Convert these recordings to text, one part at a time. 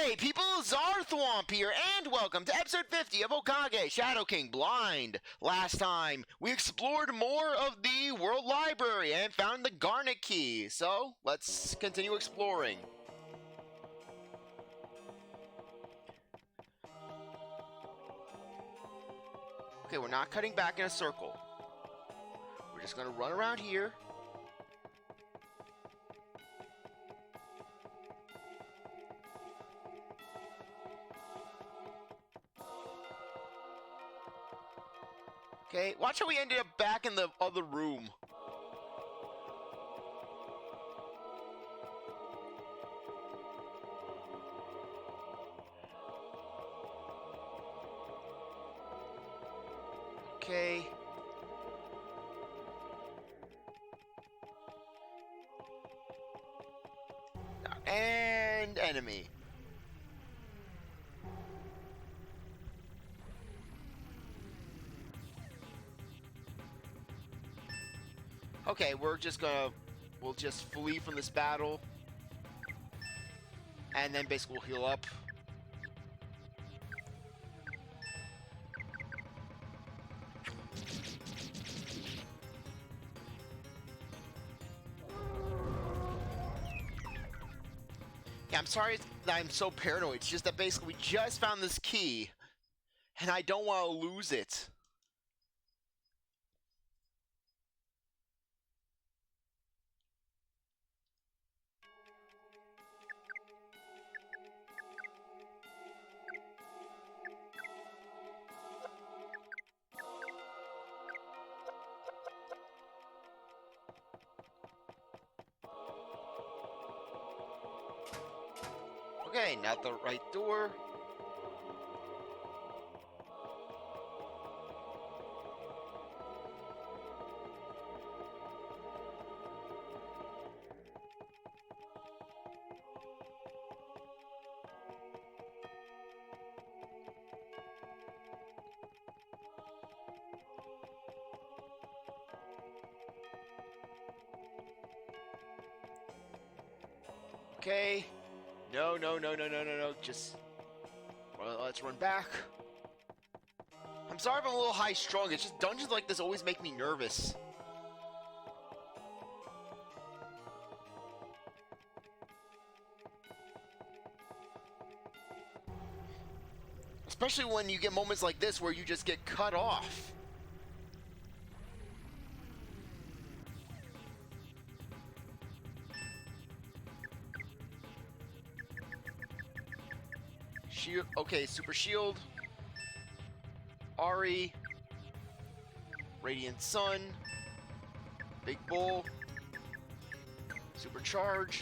Hey people, CzarThwomp here, and welcome to episode 50 of Okage, Shadow King Blind. Last time, we explored more of the World Library and found the Garnet Key, so let's continue exploring. Okay, we're not cutting back in a circle. We're just gonna run around here. Okay, watch how we ended up back in the other room. Okay. And enemy. Okay, we'll just flee from this battle. And then basically we'll heal up. Yeah, I'm sorry that I'm so paranoid. It's just that basically we just found this key. And I don't want to lose it. Okay, not the right door. Okay. No. Just let's run back. I'm sorry if I'm a little high strung. It's just dungeons like this always make me nervous. Especially when you get moments like this where you just get cut off. Shield. Okay, super shield. Ari. Radiant Sun. Big Bull. Supercharge.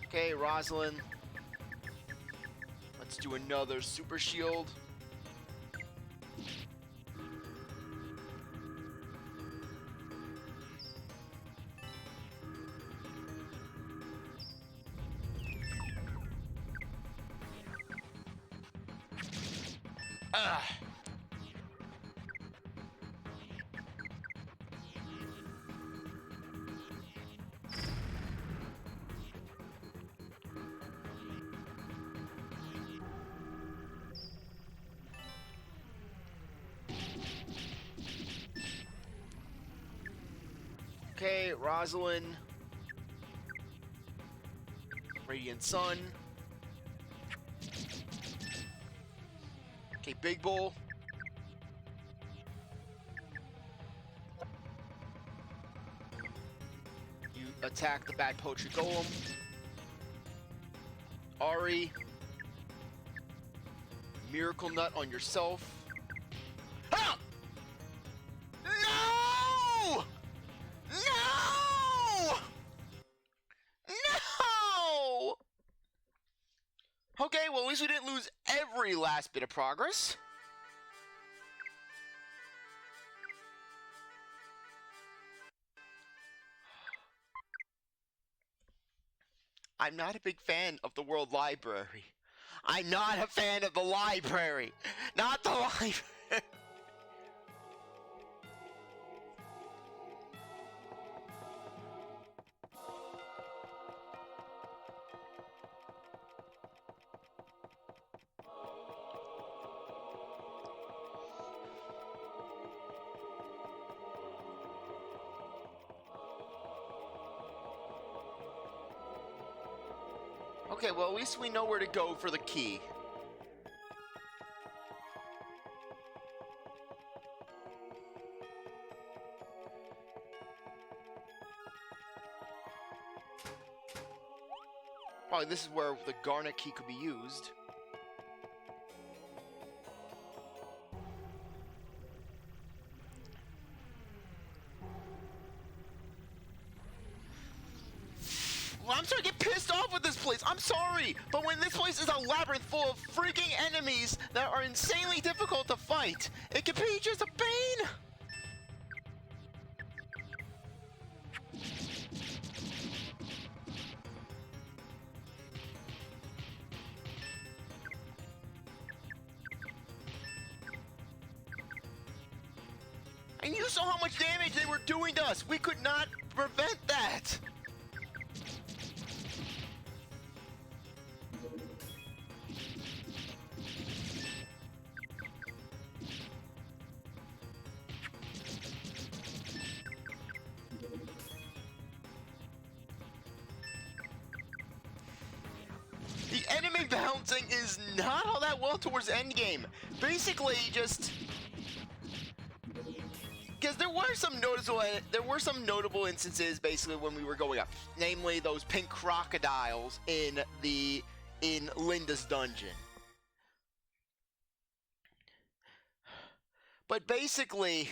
Okay, Rosalind. Let's do another super shield. Okay, Rosalind. Radiant Sun. Okay, Big Bull. You attack the Bad Poetry Golem. Ari. Miracle Nut on yourself. Ah! No! No! No! Okay, well at least we didn't lose every last bit of progress. I'm not a big fan of the World Library. I'm not a fan of the library. Not the library. Okay, well, at least we know where to go for the key. Probably this is where the garnet key could be used. Well, I'm starting to get pissed off with this place. I'm sorry, but when this place is a labyrinth full of freaking enemies that are insanely difficult to fight, it can be just a pain. And you saw how much damage they were doing to us. We could not prevent that. The enemy bouncing is not all that well towards endgame. Basically, just because there were some notable instances basically when we were going up, namely those pink crocodiles in Linda's dungeon. But basically,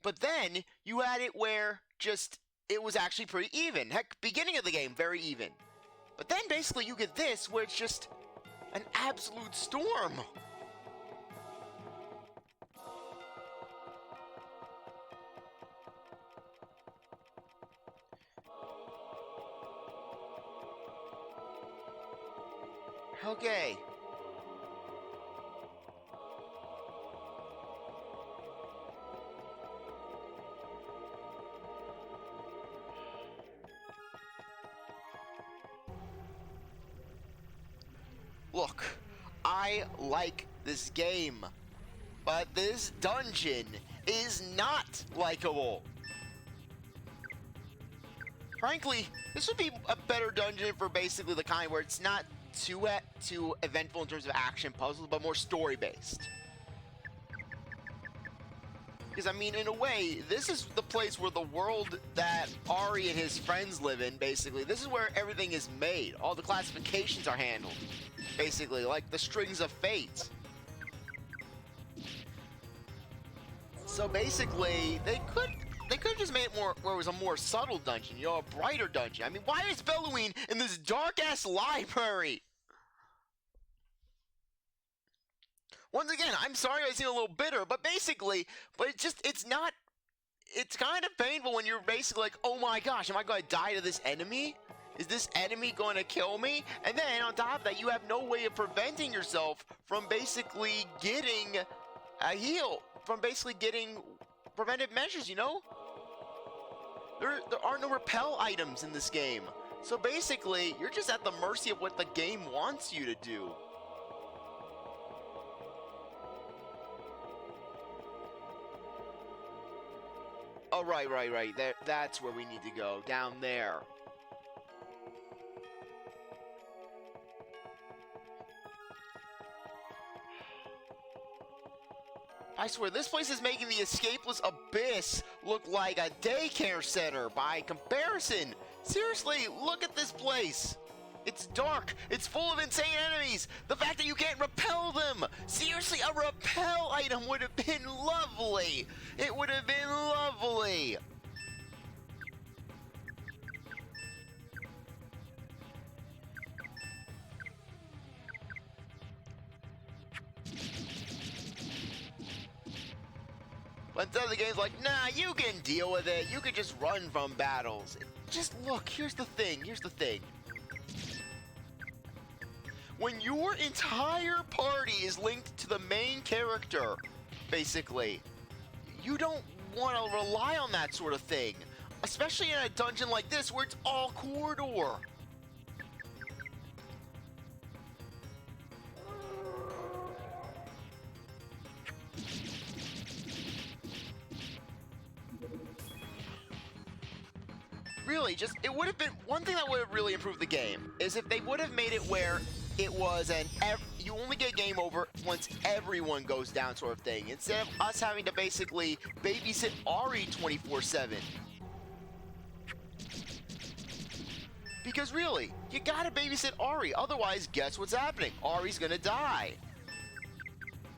but then you had it where just it was actually pretty even. Heck, beginning of the game, very even. But then basically you get this where it's just an absolute storm. Okay. Look, I like this game, but this dungeon is not likable. Frankly, this would be a better dungeon for basically the kind where it's not too eventful in terms of action puzzles, but more story-based. Because, I mean, in a way, this is the place where the world that Ari and his friends live in, basically. This is where everything is made. All the classifications are handled, basically, like the strings of fate. So, basically, they could have just made it more, where it was a more subtle dungeon, you know, a brighter dungeon. I mean, why is Belloween in this dark-ass library? Once again, I'm sorry I seem a little bitter, but basically, it's kind of painful when you're basically like, oh my gosh, am I going to die to this enemy? Is this enemy going to kill me? And then on top of that, you have no way of preventing yourself from basically getting a heal, from basically getting preventive measures, you know? There are no repel items in this game. So basically, you're just at the mercy of what the game wants you to do. Oh, right. That's where we need to go. Down there. I swear, this place is making the escapeless abyss look like a daycare center by comparison. Seriously, look at this place. It's dark. It's full of insane enemies. The fact that you can't repel them. Seriously, a repel item would have been lovely. It would have been lovely. But the other game's like, nah, you can deal with it. You can just run from battles. Just look, here's the thing. When your entire party is linked to the main character, basically, you don't want to rely on that sort of thing. Especially in a dungeon like this where it's all corridor. really, just, it would have been, one thing that would have really improved the game is if they would have made it where it was you only get game over once everyone goes down sort of thing, instead of us having to basically babysit Ari 24/7. Because really, you gotta babysit Ari, otherwise guess what's happening? Ari's gonna die.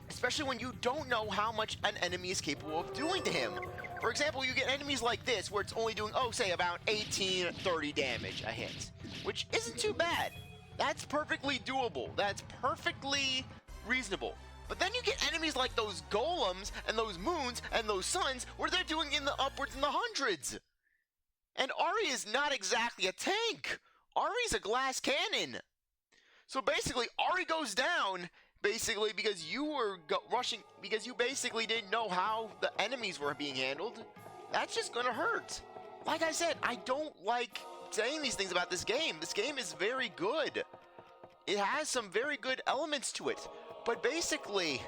Especially when you don't know how much an enemy is capable of doing to him. For example, you get enemies like this, where it's only doing, oh, say about 18, 30 damage a hit. Which isn't too bad. That's perfectly doable. That's perfectly reasonable. But then you get enemies like those golems, and those moons, and those suns, where they're doing in the upwards in the hundreds. And Ari is not exactly a tank. Ari's a glass cannon. So basically, Ari goes down, basically, because you were rushing, because you basically didn't know how the enemies were being handled. That's just gonna hurt. Like I said, I don't like saying these things about this game. This game is very good. It has some very good elements to it. But basically,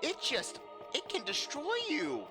it can destroy you.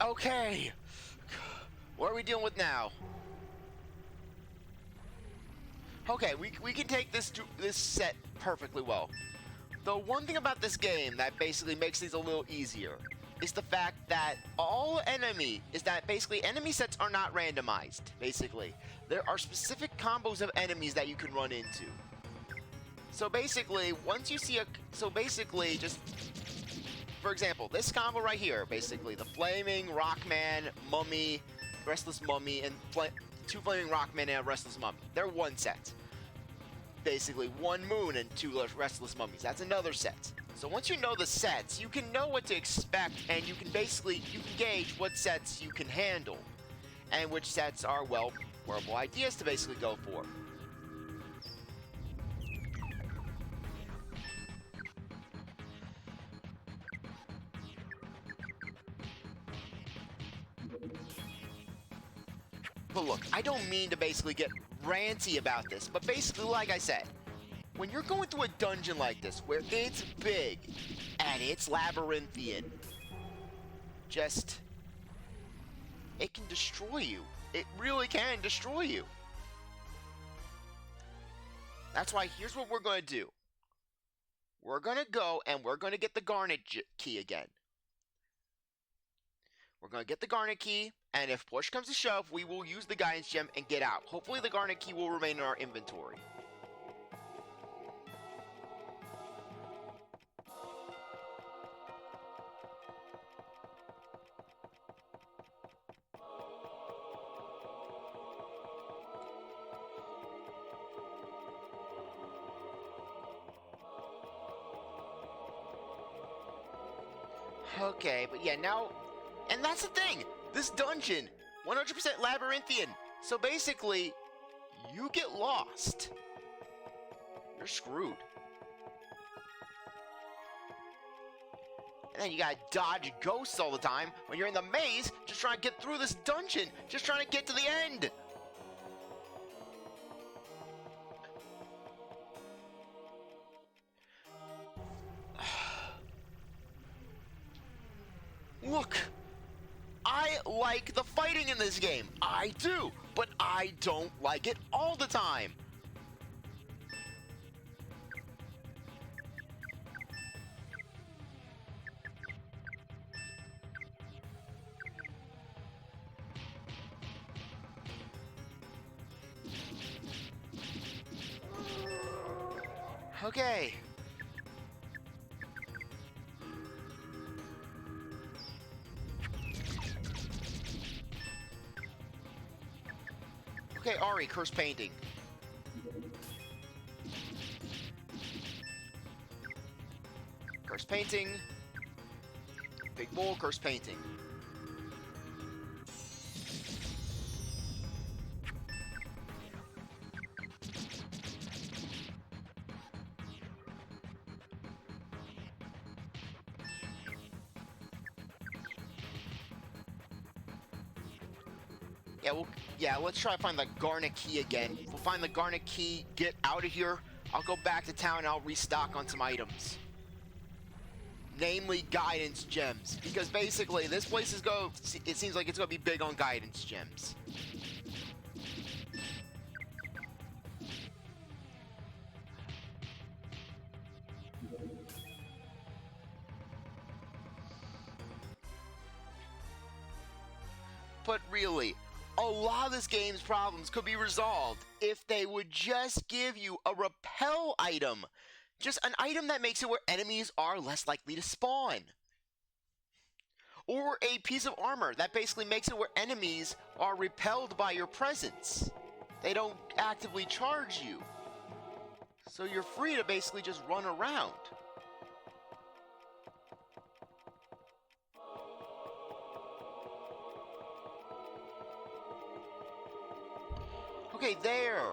Okay, what are we dealing with now? Okay, we can take this set perfectly well. The one thing about this game that basically makes these a little easier is the fact that enemy sets are not randomized, basically. There are specific combos of enemies that you can run into. So basically, once you see just, for example, this combo right here, basically, the Flaming Rockman, Mummy, Restless Mummy, and two Flaming Rockmen and a Restless Mummy. They're one set. Basically, one Moon and two Restless Mummies. That's another set. So once you know the sets, you can know what to expect, and you can gauge what sets you can handle, and which sets are, well, workable ideas to basically go for. But look, I don't mean to basically get ranty about this, but basically, like I said, when you're going through a dungeon like this, where it's big, and it's labyrinthian, it can destroy you. It really can destroy you. That's why, here's what we're going to do. We're going to go, and we're going to get the Garnet key again. We're going to get the Garnet key, and if push comes to shove, we will use the Guidance Gem and get out. Hopefully the Garnet key will remain in our inventory. Okay, but yeah, now... And that's the thing! This dungeon, 100% labyrinthian. So basically, you get lost. You're screwed. And then you gotta dodge ghosts all the time when you're in the maze, just trying to get through this dungeon, just trying to get to the end. Look! I like the fighting in this game. I do, but I don't like it all the time. Okay. Okay, Ari, curse painting. Curse painting. Fake bowl, cursed painting. Yeah, let's try to find the Garnet Key again. We'll find the Garnet Key, get out of here. I'll go back to town and I'll restock on some items. Namely, guidance gems. Because basically, this place is it seems like it's going to be big on guidance gems. But really, a lot of this game's problems could be resolved if they would just give you a repel item. Just an item that makes it where enemies are less likely to spawn. Or a piece of armor that basically makes it where enemies are repelled by your presence. They don't actively charge you. So you're free to basically just run around. Okay, there.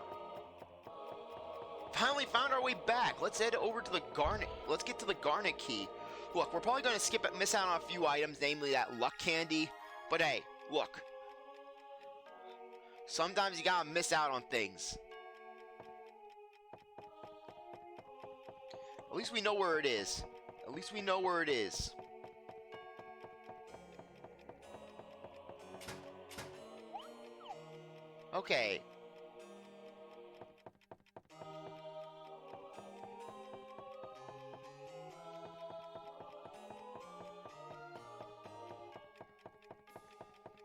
Finally found our way back. Let's head over to the Garnet. Let's get to the Garnet Key. Look, we're probably going to miss out on a few items, namely that luck candy. But hey, look. Sometimes you gotta miss out on things. At least we know where it is. At least we know where it is. Okay.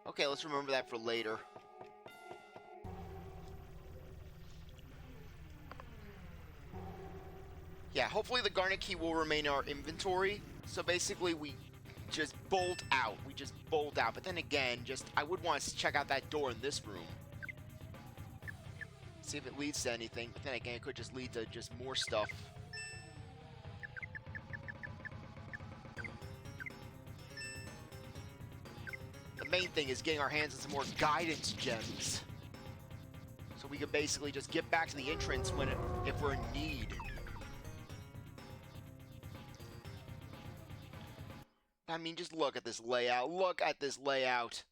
Okay, let's remember that for later. Yeah, hopefully the Garnet Key will remain in our inventory. So basically we just bolt out. We just bolt out. But then again, I would want to check out that door in this room. See if it leads to anything. But then again, it could just lead to just more stuff. The main thing is getting our hands on some more guidance gems. So we can basically just get back to the entrance if we're in need. I mean, just look at this layout. Look at this layout.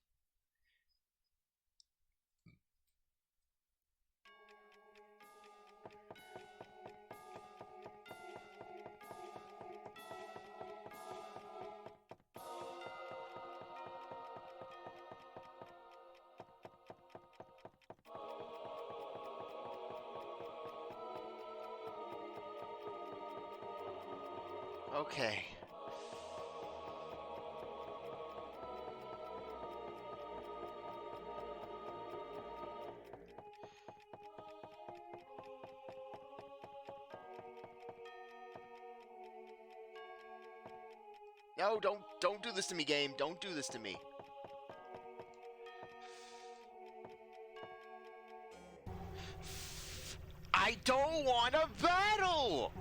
Okay. No, don't do this to me, game. Don't do this to me. I don't want to battle!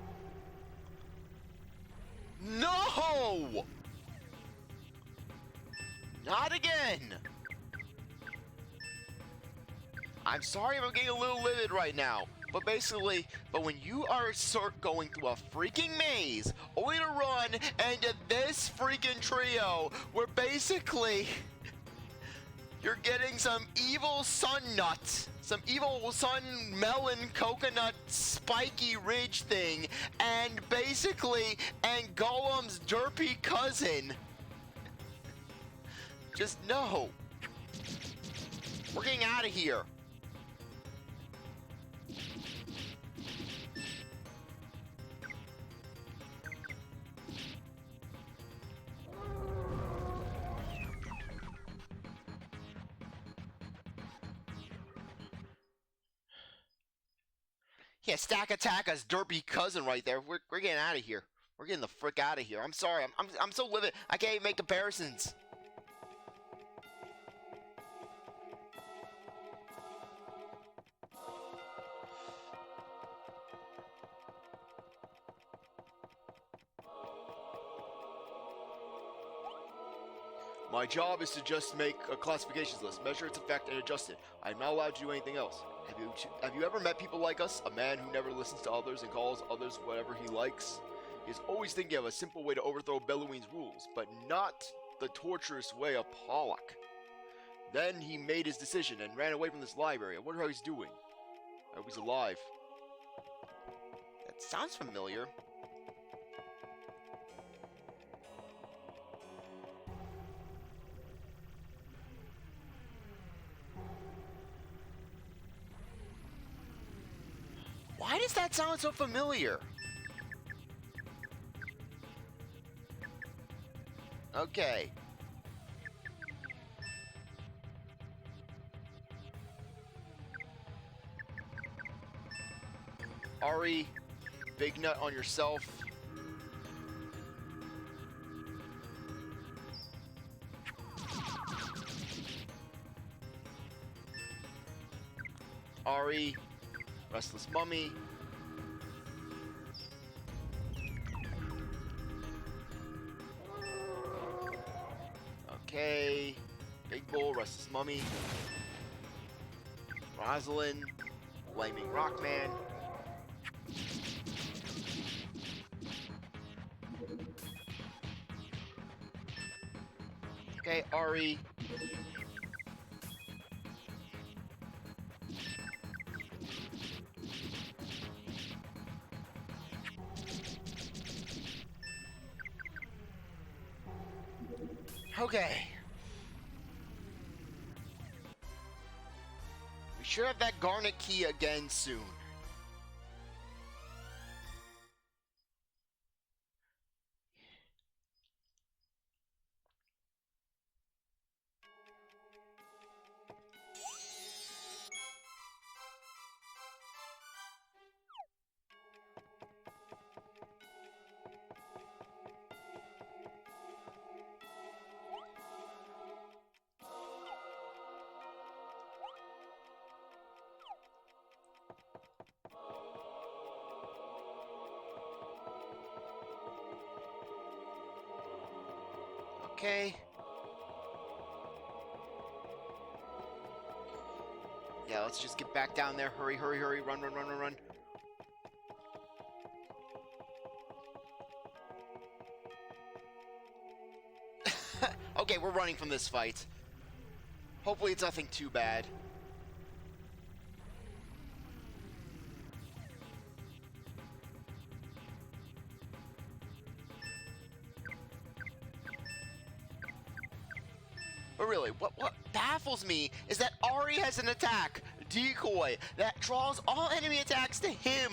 No! Not again! I'm sorry if I'm getting a little livid right now, but when you are going through a freaking maze, only to run into this freaking trio, where basically you're getting some evil sun nut, some evil sun melon coconut spiky ridge thing, and Golem's derpy cousin. Just no. We're getting out of here. Yeah, Stack Attack-A's derpy cousin right there. We're getting out of here. We're getting the frick out of here. I'm sorry. I'm so livid. I can't even make comparisons. My job is to just make a classifications list, measure its effect, and adjust it. I'm not allowed to do anything else. Have you ever met people like us? A man who never listens to others and calls others whatever he likes? He's always thinking of a simple way to overthrow Beluine's rules, but not the torturous way of Pollock. Then he made his decision and ran away from this library. I wonder how he's doing. I hope he's alive. That sounds familiar. Why does that sound so familiar? Okay. Ari, big nut on yourself. Ari, restless mummy. Okay, big bull, restless mummy. Rosalind, flaming rockman. Okay, Ari. Okay. We should have that garnet key again soon. Okay. Yeah, let's just get back down there. Hurry, hurry, hurry. Run, run, run, run, run. Okay, we're running from this fight. Hopefully it's nothing too bad. But really, what baffles me is that Ari has an attack, Decoy, that draws all enemy attacks to him.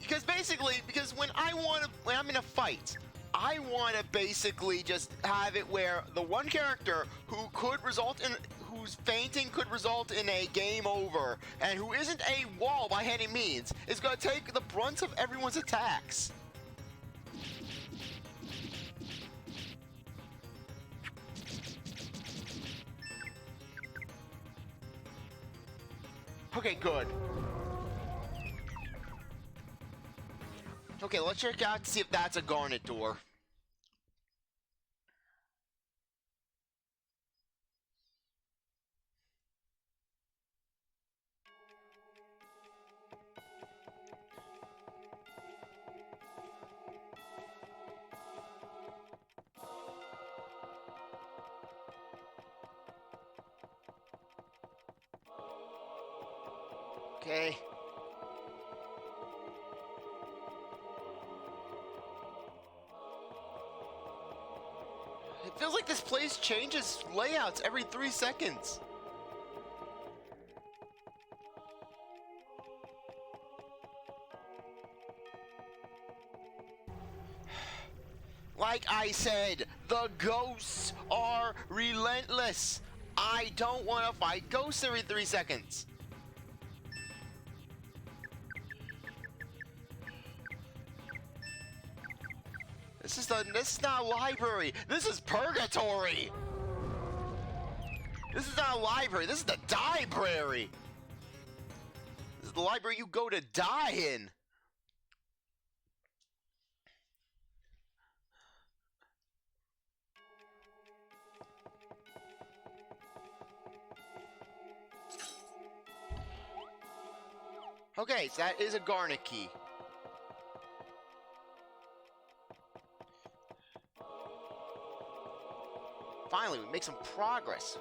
Because basically, when I'm in a fight, I want to basically just have it where the one character whose fainting could result in a game over, and who isn't a wall by any means, is going to take the brunt of everyone's attacks. Okay, good. Okay, let's check out to see if that's a garnet door. Okay. It feels like this place changes layouts every 3 seconds. Like I said, the ghosts are relentless. I don't want to fight ghosts every 3 seconds. This is not a library. This is purgatory. This is not a library. This is the die-brary. This is the library you go to die in. Okay, so that is a garnet key. Finally, we make some progress.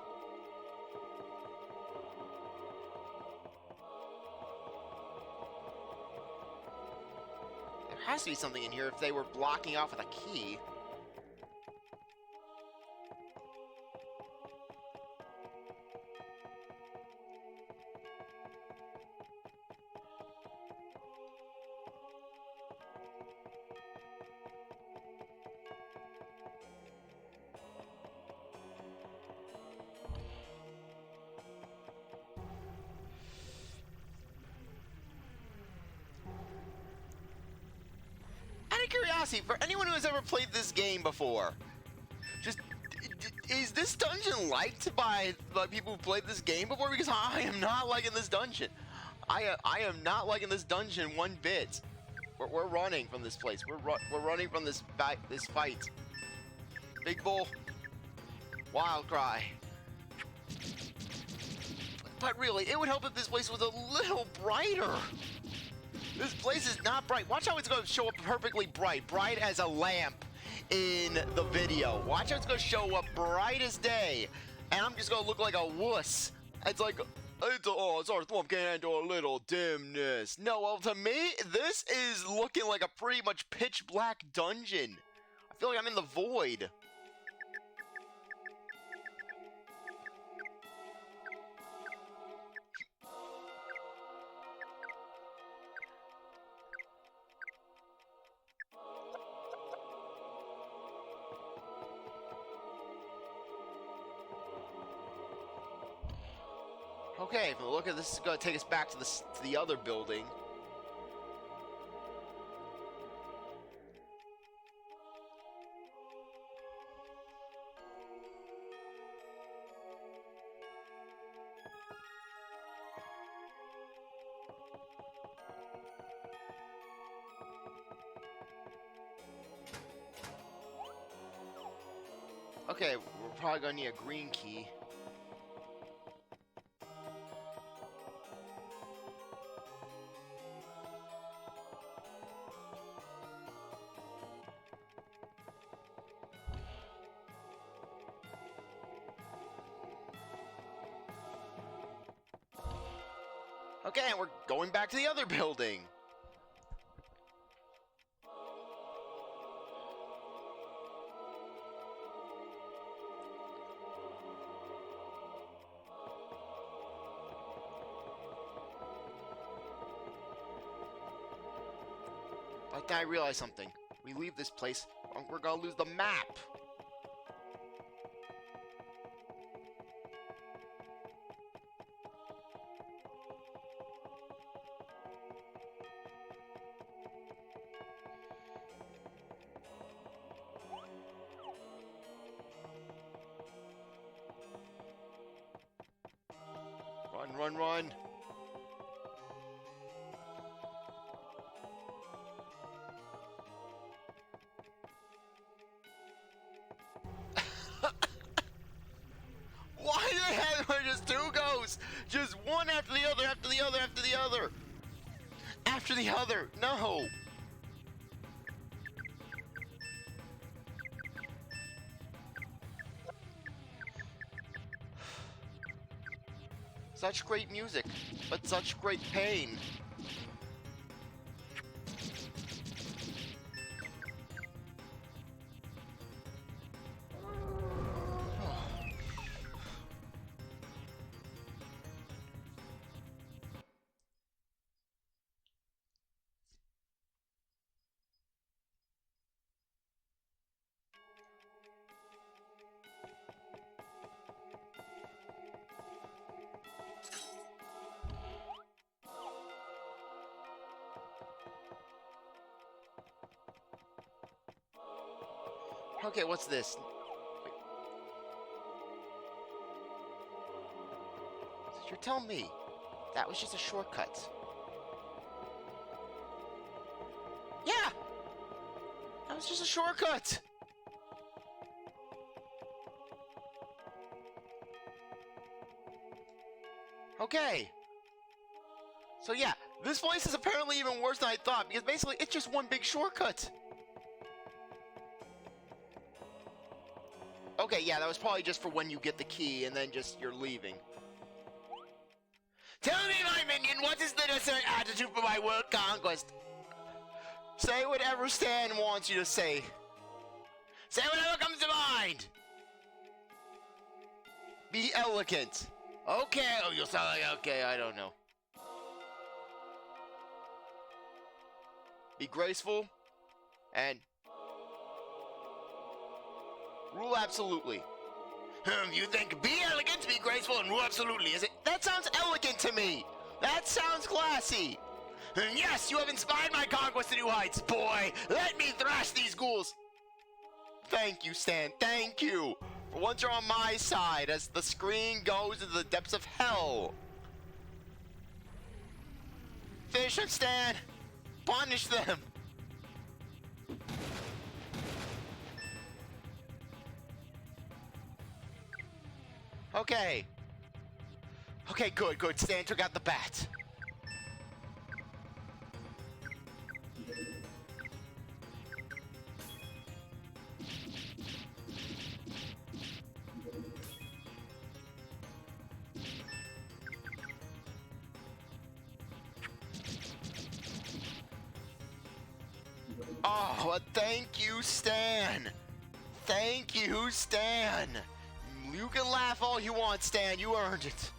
There has to be something in here if they were blocking off with a key. Out of curiosity, for anyone who has ever played this game before, just is this dungeon liked by people who played this game before? Because I am not liking this dungeon. I am not liking this dungeon one bit. We're running from this place. We're running from this fight. Big bull. Wild cry. But really, it would help if this place was a little brighter. This place is not bright. Watch how it's going to show up perfectly bright. Bright as a lamp in the video. Watch how it's going to show up bright as day. And I'm just going to look like a wuss. It's like, CzarThwomp can handle a little dimness. No, well, to me, this is looking like a pretty much pitch black dungeon. I feel like I'm in the void. Okay, from the look at this, is going to take us back to the other building. Okay, we're probably going to need a green key. Okay, and we're going back to the other building. But then I realized something. We leave this place, we're gonna lose the map. Run, run. Why the heck are just two ghosts? Just one after the other, after the other, after the other. After the other. No. Such great music, but such great pain. Okay, what's this? You're telling me that was just a shortcut? Yeah! That was just a shortcut! Okay. So yeah, This place is apparently even worse than I thought, because basically it's just one big shortcut. Okay, yeah, that was probably just for when you get the key and then just you're leaving. Tell me, my minion, what is the necessary attitude for my world conquest? Say whatever Stan wants you to say. Say whatever comes to mind! Be elegant. Okay, oh, you'll sound like, okay, I don't know. Be graceful, and rule absolutely. You think be elegant, be graceful, and rule absolutely, is it? That sounds elegant to me! That sounds classy! Yes, you have inspired my conquest to new heights, boy! Let me thrash these ghouls! Thank you, Stan, thank you! For once you're on my side as the screen goes into the depths of hell. Finish them, Stan! Punish them! Okay. Okay, good. Stan took out the bat. Oh, thank you, Stan. Thank you, Stan. You can laugh all you want, Stan. You earned it.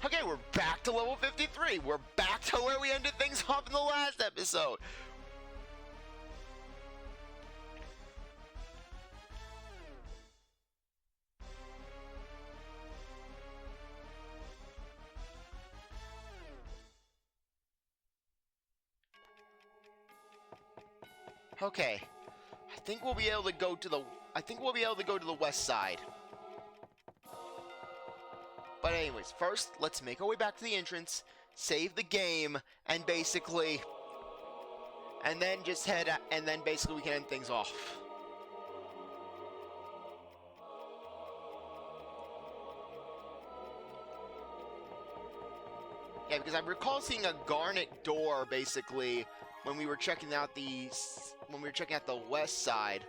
Okay, we're back to level 53. We're back to where we ended things off in the last episode. Okay. I think we'll be able to go to the west side. But anyways, first, let's make our way back to the entrance, save the game, and basically basically we can end things off. Yeah, because I recall seeing a garnet door basically when we were checking out the west side.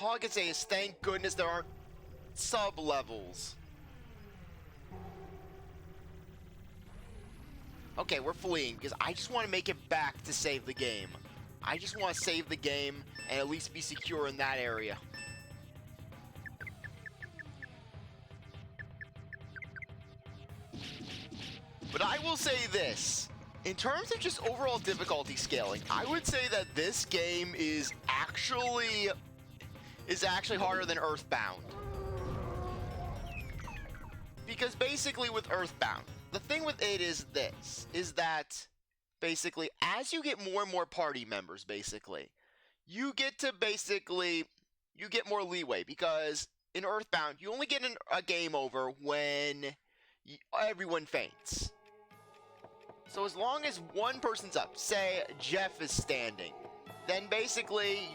All I can say is thank goodness there aren't sub-levels. Okay, we're fleeing because I just want to make it back to save the game. I just want to save the game and at least be secure in that area. But I will say this, in terms of just overall difficulty scaling, I would say that this game is actually harder than Earthbound. Because basically with Earthbound, the thing with it is this, is that basically as you get more and more party members, basically, you get more leeway, because in Earthbound, you only get a game over when everyone faints. So as long as one person's up, say Jeff is standing, then basically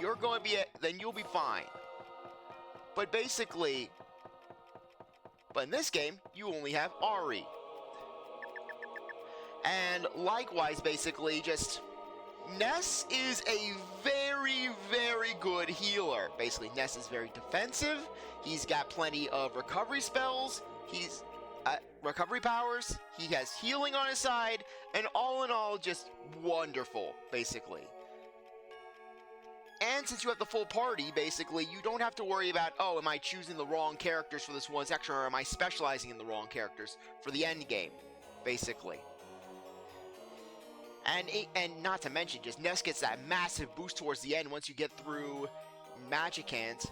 then you'll be fine. But in this game, you only have Ari. And likewise, basically, just Ness is a very, very good healer. Basically, Ness is very defensive. He's got plenty of recovery spells. He's recovery powers. He has healing on his side, and all in all, just wonderful, basically. And since you have the full party, basically, you don't have to worry about, oh, am I choosing the wrong characters for this one section, or am I specializing in the wrong characters for the end game, basically. And not to mention, just Ness gets that massive boost towards the end once you get through Magic Hands.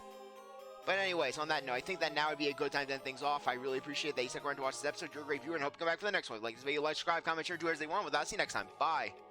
But anyways, on that note, I think that now would be a good time to end things off. I really appreciate that you stuck around to watch this episode. You're a great viewer, and I hope you come back for the next one. Like this video, like, subscribe, comment, share, do whatever they want. With that, see you next time. Bye.